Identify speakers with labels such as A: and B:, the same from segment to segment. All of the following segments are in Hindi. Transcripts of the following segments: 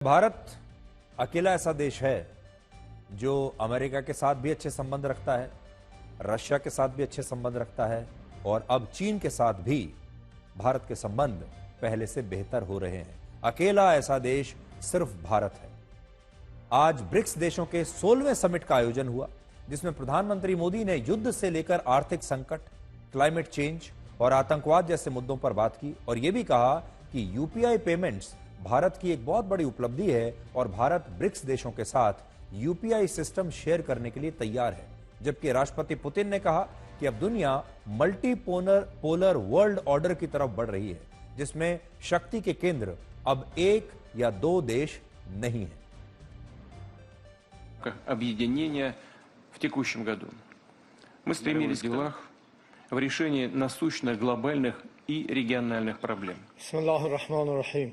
A: भारत अकेला ऐसा देश है जो अमेरिका के साथ भी अच्छे संबंध रखता है, रशिया के साथ भी अच्छे संबंध रखता है और अब चीन के साथ भी भारत के संबंध पहले से बेहतर हो रहे हैं। अकेला ऐसा देश सिर्फ भारत है। आज ब्रिक्स देशों के 16वें समिट का आयोजन हुआ, जिसमें प्रधानमंत्री मोदी ने युद्ध से लेकर आर्थिक संकट, क्लाइमेट चेंज और आतंकवाद जैसे मुद्दों पर बात की और यह भी कहा कि यूपीआई पेमेंट्स भारत की एक बहुत बड़ी उपलब्धि है और भारत ब्रिक्स देशों के साथ यूपीआई सिस्टम शेयर करने के लिए तैयार है। जबकि राष्ट्रपति पुतिन ने कहा कि अब दुनिया मल्टीपोलर वर्ल्ड ऑर्डर की तरफ बढ़ रही है, जिसमें शक्ति के केंद्र अब एक या दो देश नहीं है।
B: Объединения в текущем году. Мы стремились в делах в решении насущных глобальных и региональных проблем.
C: Bismillahirrahmanirrahim.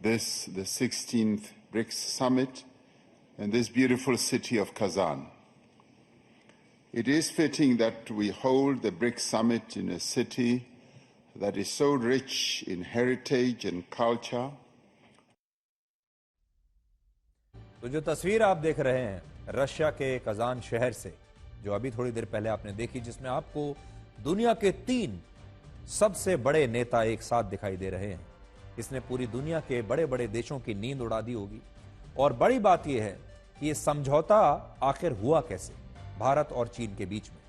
D: This, the 16th BRICS summit in this beautiful city of Kazan. It is fitting that we hold the BRICS summit in a city that is so rich in heritage and culture.
A: तो जो तस्वीर आप देख रहे हैं रशिया के कजान शहर से, जो अभी थोड़ी देर पहले आपने देखी, जिसमें आपको दुनिया के 3 सबसे बड़े नेता एक साथ दिखाई दे रहे हैं, इसने पूरी दुनिया के बड़े बड़े देशों की नींद उड़ा दी होगी। और बड़ी बात यह है कि यह समझौता आखिर हुआ कैसे भारत और चीन के बीच में।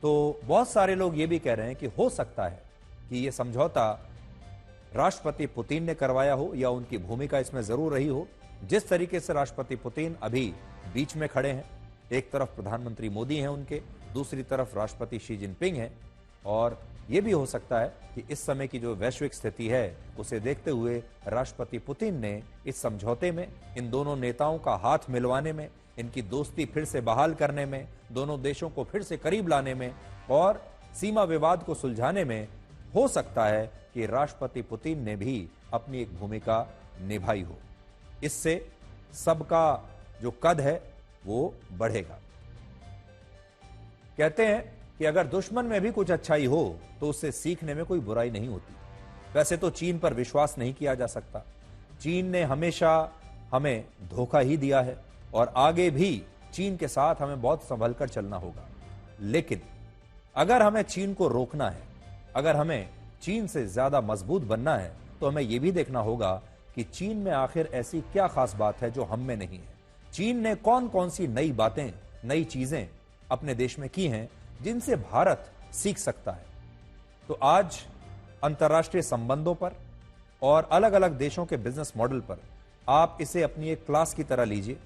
A: तो बहुत सारे लोग ये भी कह रहे हैं कि हो सकता है कि यह समझौता राष्ट्रपति पुतिन ने करवाया हो या उनकी भूमिका इसमें जरूर रही हो। जिस तरीके से राष्ट्रपति पुतिन अभी बीच में खड़े हैं, एक तरफ प्रधानमंत्री मोदी हैं उनके, दूसरी तरफ राष्ट्रपति शी जिनपिंग हैं, और यह भी हो सकता है कि इस समय की जो वैश्विक स्थिति है उसे देखते हुए राष्ट्रपति पुतिन ने इस समझौते में इन दोनों नेताओं का हाथ मिलवाने में, इनकी दोस्ती फिर से बहाल करने में, दोनों देशों को फिर से करीब लाने में और सीमा विवाद को सुलझाने में हो सकता है कि राष्ट्रपति पुतिन ने भी अपनी एक भूमिका निभाई हो। इससे सबका जो कद है वो बढ़ेगा। कहते हैं कि अगर दुश्मन में भी कुछ अच्छाई हो तो उससे सीखने में कोई बुराई नहीं होती। वैसे तो चीन पर विश्वास नहीं किया जा सकता। चीन ने हमेशा हमें धोखा ही दिया है और आगे भी चीन के साथ हमें बहुत संभल कर चलना होगा। लेकिन अगर हमें चीन को रोकना है, अगर हमें चीन से ज्यादा मजबूत बनना है, तो हमें यह भी देखना होगा कि चीन में आखिर ऐसी क्या खास बात है जो हम में नहीं है। चीन ने कौन कौन सी नई बातें, नई चीजें अपने देश में की हैं जिनसे भारत सीख सकता है। तो आज अंतर्राष्ट्रीय संबंधों पर और अलग अलग देशों के बिजनेस मॉडल पर आप इसे अपनी एक क्लास की तरह लीजिए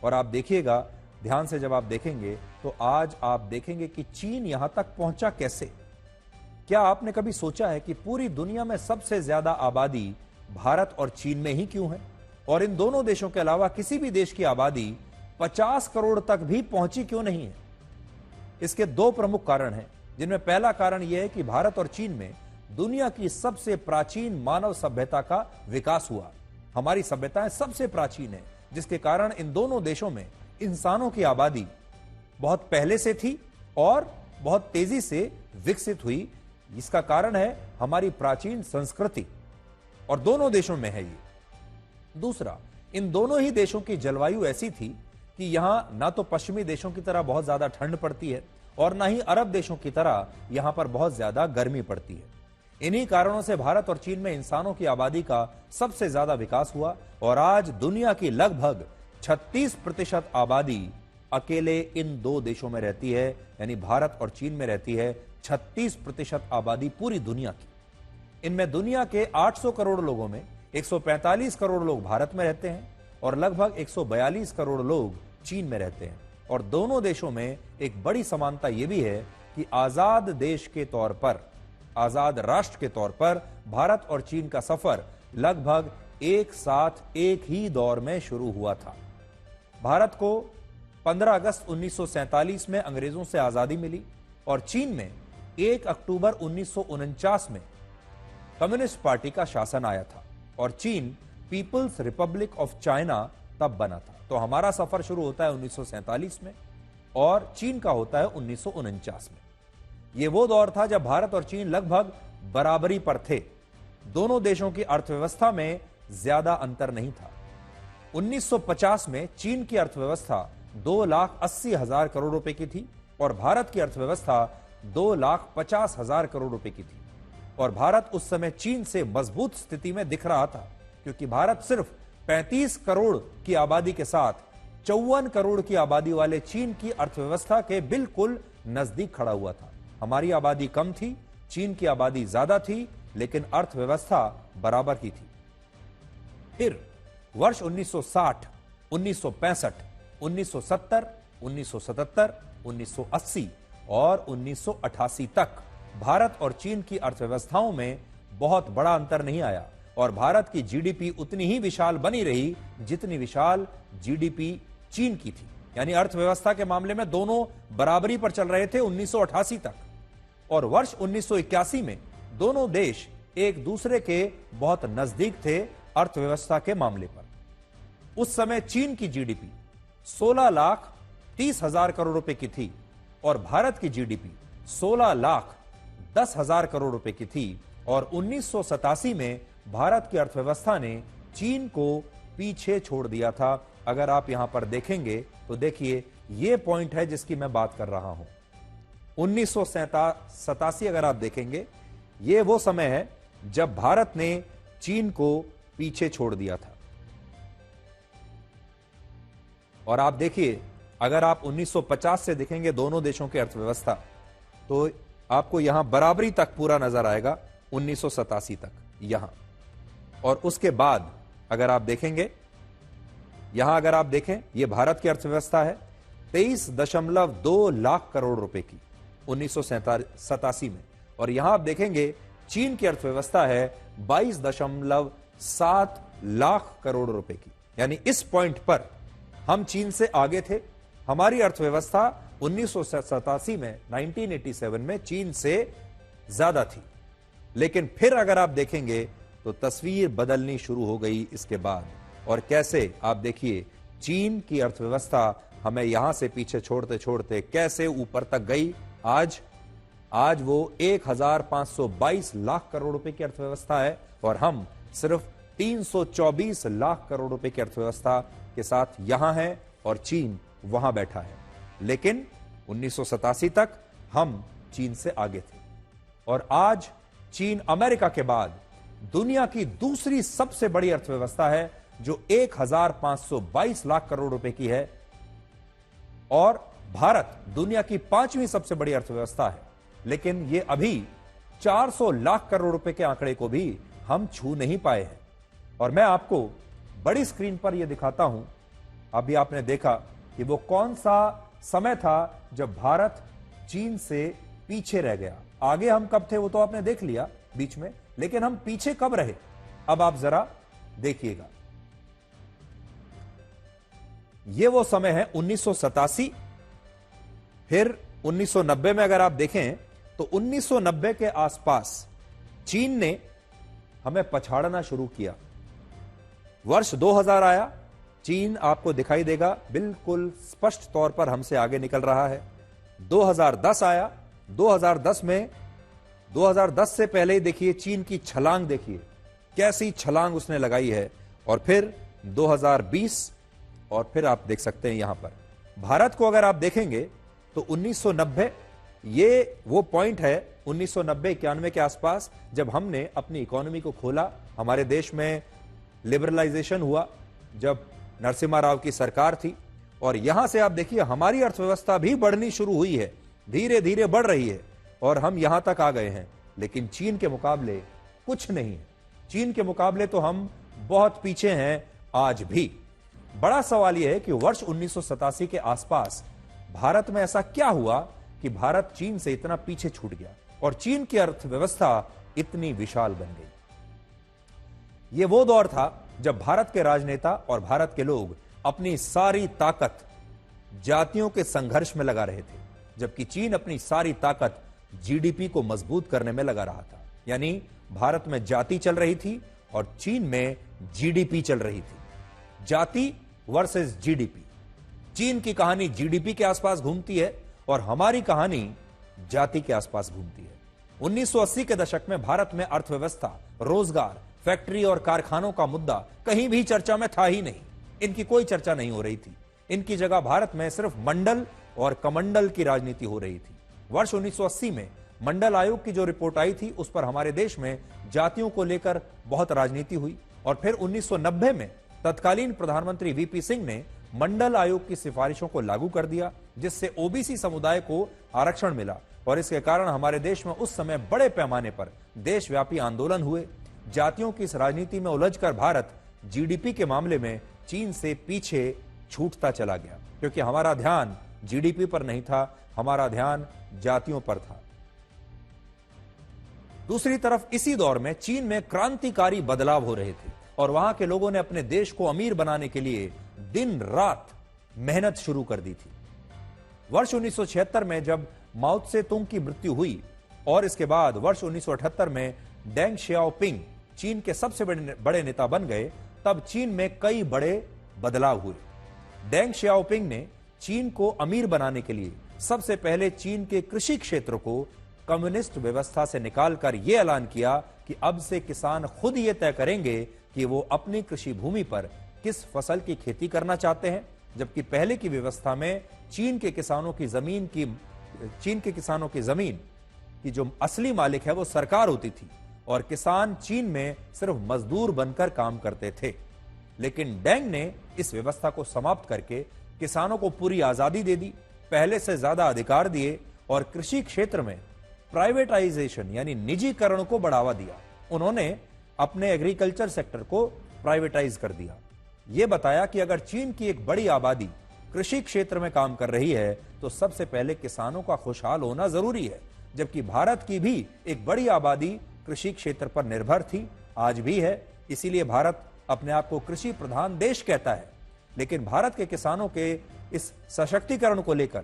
A: और आप देखिएगा, ध्यान से जब आप देखेंगे तो आज आप देखेंगे कि चीन यहां तक पहुंचा कैसे। क्या आपने कभी सोचा है कि पूरी दुनिया में सबसे ज्यादा आबादी भारत और चीन में ही क्यों है, और इन दोनों देशों के अलावा किसी भी देश की आबादी 50 करोड़ तक भी पहुंची क्यों नहीं है? इसके 2 प्रमुख कारण हैं, जिनमें पहला कारण यह है कि भारत और चीन में दुनिया की सबसे प्राचीन मानव सभ्यता का विकास हुआ। हमारी सभ्यताएं सबसे प्राचीन है, जिसके कारण इन दोनों देशों में इंसानों की आबादी बहुत पहले से थी और बहुत तेजी से विकसित हुई। इसका कारण है हमारी प्राचीन संस्कृति, और दोनों देशों में है ये। दूसरा, इन दोनों ही देशों की जलवायु ऐसी थी कि यहां ना तो पश्चिमी देशों की तरह बहुत ज्यादा ठंड पड़ती है और ना ही अरब देशों की तरह यहां पर बहुत ज्यादा गर्मी पड़ती है। इन्हीं कारणों से भारत और चीन में इंसानों की आबादी का सबसे ज्यादा विकास हुआ और आज दुनिया की लगभग 36% आबादी अकेले इन 2 देशों में रहती है, यानी भारत और चीन में रहती है 36% आबादी पूरी दुनिया की। इनमें दुनिया के 800 करोड़ लोगों में 145 करोड़ लोग भारत में रहते हैं और लगभग 142 करोड़ लोग चीन में रहते हैं। और दोनों देशों में एक बड़ी समानता यह भी है कि आजाद देश के तौर पर, आजाद राष्ट्र के तौर पर भारत और चीन का सफर लगभग एक साथ एक ही दौर में शुरू हुआ था। भारत को 15 अगस्त 1947 में अंग्रेजों से आजादी मिली और चीन में 1 अक्टूबर 1949 में कम्युनिस्ट पार्टी का शासन आया था और चीन पीपल्स रिपब्लिक ऑफ चाइना तब बना था। तो हमारा सफर शुरू होता है 1947 में और चीन का होता है 1949 में। यह वो दौर था जब भारत और चीन लगभग बराबरी पर थे। दोनों देशों की अर्थव्यवस्था में ज्यादा अंतर नहीं था। 1950 में चीन की अर्थव्यवस्था 2,80,000 करोड़ रुपए की थी और भारत की अर्थव्यवस्था 2,50,000 करोड़ रुपए की थी। और भारत उस समय चीन से मजबूत स्थिति में दिख रहा था, क्योंकि भारत सिर्फ 35 करोड़ की आबादी के साथ 54 करोड़ की आबादी वाले चीन की अर्थव्यवस्था के बिल्कुल नजदीक खड़ा हुआ था। हमारी आबादी कम थी, चीन की आबादी ज्यादा थी, लेकिन अर्थव्यवस्था बराबर की थी। फिर वर्ष 1960, 1965, 1970, 1977, 1980 और 1988 तक भारत और चीन की अर्थव्यवस्थाओं में बहुत बड़ा अंतर नहीं आया और भारत की जीडीपी उतनी ही विशाल बनी रही जितनी विशाल जीडीपी चीन की थी। यानी अर्थव्यवस्था के मामले में दोनों बराबरी पर चल रहे थे 1988 तक। और वर्ष 1981 में दोनों देश एक दूसरे के बहुत नजदीक थे अर्थव्यवस्था के मामले पर। उस समय चीन की जीडीपी 16,30,000 करोड़ रुपए की थी और भारत की जीडीपी 16,10,000 करोड़ रुपए की थी। और 1987 में भारत की अर्थव्यवस्था ने चीन को पीछे छोड़ दिया था। अगर आप यहां पर देखेंगे तो देखिए यह पॉइंट है जिसकी मैं बात कर रहा हूं। 1987 अगर आप देखेंगे, यह वो समय है जब भारत ने चीन को पीछे छोड़ दिया था। और आप देखिए, अगर आप 1950 से देखेंगे दोनों देशों की अर्थव्यवस्था, तो आपको यहां बराबरी तक पूरा नजर आएगा 1987 तक यहां। और उसके बाद अगर आप देखेंगे, यहां अगर आप देखें, यह भारत की अर्थव्यवस्था है 23.2 लाख करोड़ रुपए की 1987 में। और यहां आप देखेंगे चीन की अर्थव्यवस्था है 22.7 लाख करोड़ रुपए की। यानी इस पॉइंट पर हम चीन से आगे थे। हमारी अर्थव्यवस्था 1987 में 1987 में चीन से ज्यादा थी। लेकिन फिर अगर आप देखेंगे तो तस्वीर बदलनी शुरू हो गई इसके बाद। और कैसे, आप देखिए चीन की अर्थव्यवस्था हमें यहां से पीछे छोड़ते छोड़ते कैसे ऊपर तक गई। आज वो 1,522 लाख करोड़ रुपए की अर्थव्यवस्था है और हम सिर्फ 324 लाख करोड़ रुपए की अर्थव्यवस्था के साथ यहां हैं और चीन वहां बैठा है। लेकिन 1987 तक हम चीन से आगे थे। और आज चीन अमेरिका के बाद दुनिया की दूसरी सबसे बड़ी अर्थव्यवस्था है, जो 1,522 लाख करोड़ रुपए की है। और भारत दुनिया की 5वीं सबसे बड़ी अर्थव्यवस्था है। लेकिन यह अभी 400 लाख करोड़ रुपए के आंकड़े को भी हम छू नहीं पाए हैं। और मैं आपको बड़ी स्क्रीन पर यह दिखाता हूं। अभी आपने देखा कि वो कौन सा समय था जब भारत चीन से पीछे रह गया। आगे हम कब थे वो तो आपने देख लिया बीच में, लेकिन हम पीछे कब रहे, अब आप जरा देखिएगा। ये वो समय है 1987। फिर 1990 में अगर आप देखें तो 1990 के आसपास चीन ने हमें पछाड़ना शुरू किया। वर्ष 2000 आया, चीन आपको दिखाई देगा बिल्कुल स्पष्ट तौर पर हमसे आगे निकल रहा है। 2010 आया, 2010 से पहले ही देखिए चीन की छलांग, देखिए कैसी छलांग उसने लगाई है। और फिर 2020, और फिर आप देख सकते हैं यहां पर भारत को अगर आप देखेंगे तो 1990 ये वो पॉइंट है 1990-91 के आसपास, जब हमने अपनी इकोनॉमी को खोला। हमारे देश में लिबरलाइजेशन हुआ जब नरसिम्हा राव की सरकार थी। और यहां से आप देखिए हमारी अर्थव्यवस्था भी बढ़नी शुरू हुई है, धीरे धीरे बढ़ रही है और हम यहां तक आ गए हैं। लेकिन चीन के मुकाबले कुछ नहीं है। चीन के मुकाबले तो हम बहुत पीछे हैं आज भी। बड़ा सवाल यह है कि वर्ष 1987 के आसपास भारत में ऐसा क्या हुआ कि भारत चीन से इतना पीछे छूट गया और चीन की अर्थव्यवस्था इतनी विशाल बन गई। यह वो दौर था जब भारत के राजनेता और भारत के लोग अपनी सारी ताकत जातियों के संघर्ष में लगा रहे थे, जबकि चीन अपनी सारी ताकत जीडीपी को मजबूत करने में लगा रहा था। यानी भारत में जाति चल रही थी और चीन में जीडीपी चल रही थी। जाति वर्सेस जीडीपी। चीन की कहानी जीडीपी के आसपास घूमती है और हमारी कहानी जाति के आसपास घूमती है। 1980 के दशक में भारत में अर्थव्यवस्था, रोजगार, फैक्ट्री और कारखानों का मुद्दा कहीं भी चर्चा में था ही नहीं। इनकी कोई चर्चा नहीं हो रही थी। इनकी जगह भारत में सिर्फ मंडल और कमंडल की राजनीति हो रही थी। वर्ष 1980 में मंडल आयोग की जो रिपोर्ट आई थी, उस पर हमारे देश में जातियों को लेकर बहुत राजनीति हुई और फिर 1990 में तत्कालीन प्रधानमंत्री वीपी सिंह ने मंडल आयोग की सिफारिशों को लागू कर दिया, जिससे ओबीसी समुदाय को आरक्षण मिला और इसके कारण हमारे देश में उस समय बड़े पैमाने पर देशव्यापी आंदोलन हुए। जातियों की इस राजनीति में उलझकर भारत जीडीपी के मामले में चीन से पीछे छूटता चला गया, क्योंकि हमारा ध्यान जीडीपी पर नहीं था, हमारा ध्यान जातियों पर था। दूसरी तरफ इसी दौर में चीन में क्रांतिकारी बदलाव हो रहे थे और वहां के लोगों ने अपने देश को अमीर बनाने के लिए दिन रात मेहनत शुरू कर दी थी। वर्ष 1976 में जब माओ त्से तुंग की मृत्यु हुई और इसके बाद वर्ष 1978 में डेंग शियाओपिंग चीन के सबसे बड़े नेता बन गए, तब चीन में कई बड़े बदलाव हुए। डेंग शियाओपिंग ने चीन को अमीर बनाने के लिए सबसे पहले चीन के कृषि क्षेत्र को कम्युनिस्ट व्यवस्था से निकालकर यह ऐलान किया कि अब से किसान खुद ये तय करेंगे कि वो अपनी कृषि भूमि पर किस फसल की खेती करना चाहते हैं, जबकि पहले की व्यवस्था में चीन के किसानों की जमीन की जो असली मालिक है वो सरकार होती थी और किसान चीन में सिर्फ मजदूर बनकर काम करते थे। लेकिन डेंग ने इस व्यवस्था को समाप्त करके किसानों को पूरी आजादी दे दी, पहले से ज्यादा अधिकार दिए और कृषि क्षेत्र में प्राइवेटाइजेशन यानी निजीकरण को बढ़ावा दिया। उन्होंने अपने एग्रीकल्चर सेक्टर को प्राइवेटाइज कर दिया। यह बताया कि अगर चीन की एक बड़ी आबादी कृषि क्षेत्र में काम कर रही है तो सबसे पहले किसानों का खुशहाल होना जरूरी है, जबकि भारत की भी एक बड़ी आबादी कृषि क्षेत्र पर निर्भर थी, आज भी है। इसीलिए भारत अपने आप को कृषि प्रधान देश कहता है। लेकिन भारत के किसानों के इस सशक्तिकरण को लेकर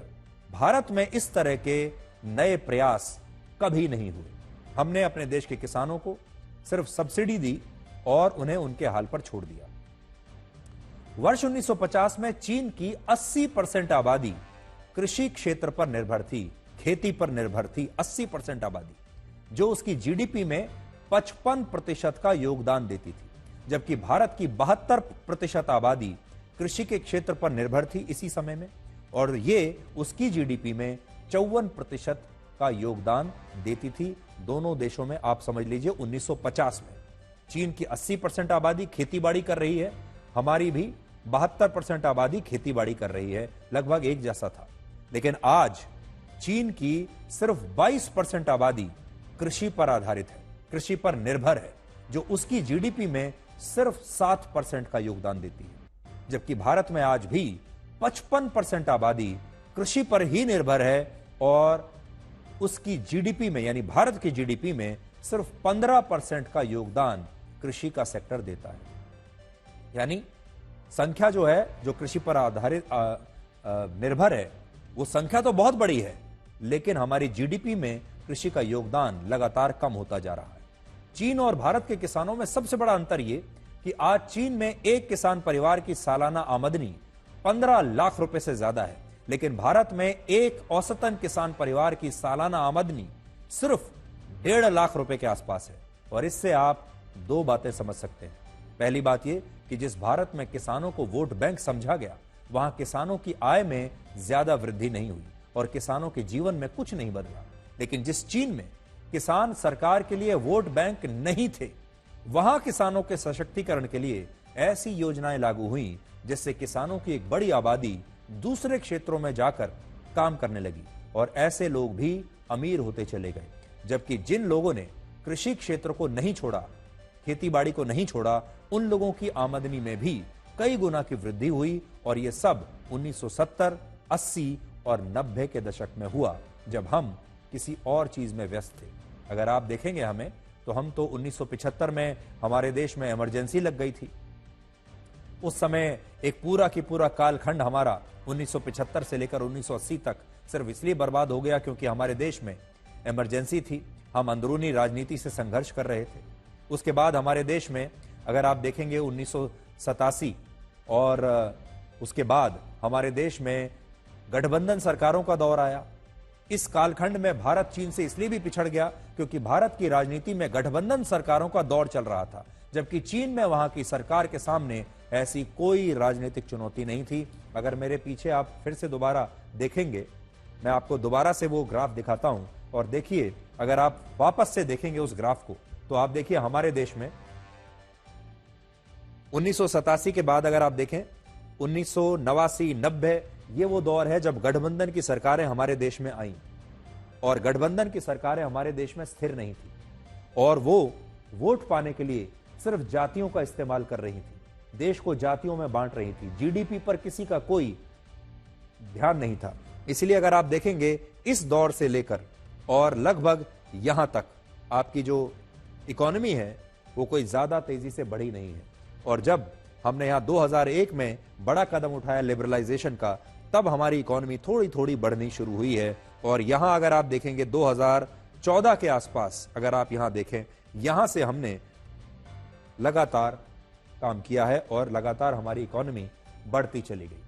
A: भारत में इस तरह के नए प्रयास कभी नहीं हुए। हमने अपने देश के किसानों को सिर्फ सब्सिडी दी और उन्हें उनके हाल पर छोड़ दिया। वर्ष 1950 में चीन की 80% आबादी कृषि क्षेत्र पर निर्भर थी, खेती पर निर्भर थी। 80% आबादी, जो उसकी जीडीपी में 55% का योगदान देती थी, जबकि भारत की 72% आबादी कृषि के क्षेत्र पर निर्भर थी इसी समय में, और ये उसकी जीडीपी में 54% का योगदान देती थी। दोनों देशों में आप समझ लीजिए 1950 में चीन की 80% आबादी खेतीबाड़ी कर रही है, हमारी भी 72% आबादी खेतीबाड़ी कर रही है, लगभग एक जैसा था। लेकिन आज चीन की सिर्फ 22% आबादी कृषि पर आधारित है, कृषि पर निर्भर है, जो उसकी जीडीपी में सिर्फ 7% का योगदान देती है, जबकि भारत में आज भी 55% आबादी कृषि पर ही निर्भर है और उसकी जीडीपी में यानी भारत की जीडीपी में सिर्फ 15% का योगदान कृषि का सेक्टर देता है। यानी संख्या जो है, जो कृषि पर आधारित निर्भर है, वो संख्या तो बहुत बड़ी है, लेकिन हमारी जीडीपी में कृषि का योगदान लगातार कम होता जा रहा है। चीन और भारत के किसानों में सबसे बड़ा अंतर यह कि आज चीन में एक किसान परिवार की सालाना आमदनी 15 लाख रुपए से ज्यादा है, लेकिन भारत में एक औसतन किसान परिवार की सालाना आमदनी सिर्फ 1.5 लाख रुपए के आसपास है। और इससे आप दो बातें समझ सकते हैं। पहली बात यह कि जिस भारत में किसानों को वोट बैंक समझा गया, वहां किसानों की आय में ज्यादा वृद्धि नहीं हुई और किसानों के जीवन में कुछ नहीं बदला। लेकिन जिस चीन में किसान सरकार के लिए वोट बैंक नहीं थे, वहां किसानों के सशक्तिकरण के लिए ऐसी योजनाएं लागू हुई जिससे किसानों की एक बड़ी आबादी दूसरे क्षेत्रों में जाकर काम करने लगी और ऐसे लोग भी अमीर होते चले गए। जबकि जिन लोगों ने कृषि क्षेत्र को नहीं छोड़ा, खेतीबाड़ी को नहीं छोड़ा, उन लोगों की आमदनी में भी कई गुना की वृद्धि हुई। और यह सब 1970, 80 और 90 के दशक में हुआ, जब हम किसी और चीज में व्यस्त थे। अगर आप देखेंगे हमें, तो हम तो 1975 में हमारे देश में इमरजेंसी लग गई थी। उस समय एक पूरा की पूरा कालखंड हमारा 1975 से लेकर 1980 तक सिर्फ इसलिए बर्बाद हो गया क्योंकि हमारे देश में इमरजेंसी थी, हम अंदरूनी राजनीति से संघर्ष कर रहे थे। उसके बाद हमारे देश में अगर आप देखेंगे 1987 और उसके बाद हमारे देश में गठबंधन सरकारों का दौर आया। इस कालखंड में भारत चीन से इसलिए भी पिछड़ गया क्योंकि भारत की राजनीति में गठबंधन सरकारों का दौर चल रहा था, जबकि चीन में वहां की सरकार के सामने ऐसी कोई राजनीतिक चुनौती नहीं थी। अगर मेरे पीछे आप फिर से दोबारा देखेंगे, मैं आपको दोबारा से वो ग्राफ दिखाता हूं और देखिए, अगर आप वापस से देखेंगे उस ग्राफ को तो आप देखिए हमारे देश में 1987 के बाद अगर आप देखें 1989-90 ये वो दौर है जब गठबंधन की सरकारें हमारे देश में आईं और गठबंधन की सरकारें हमारे देश में स्थिर नहीं थी और वो वोट पाने के लिए सिर्फ जातियों का इस्तेमाल कर रही थी, देश को जातियों में बांट रही थी, जीडीपी पर किसी का कोई ध्यान नहीं था। इसलिए अगर आप देखेंगे इस दौर से लेकर और लगभग यहां तक आपकी जो इकोनॉमी है वो कोई ज्यादा तेजी से बढ़ी नहीं है। और जब हमने यहां 2001 में बड़ा कदम उठाया लिबरलाइजेशन का, तब हमारी इकोनॉमी थोड़ी थोड़ी बढ़नी शुरू हुई है। और यहां अगर आप देखेंगे 2014 के आसपास, अगर आप यहां देखें, यहां से हमने लगातार काम किया है और लगातार हमारी इकोनॉमी बढ़ती चली गई।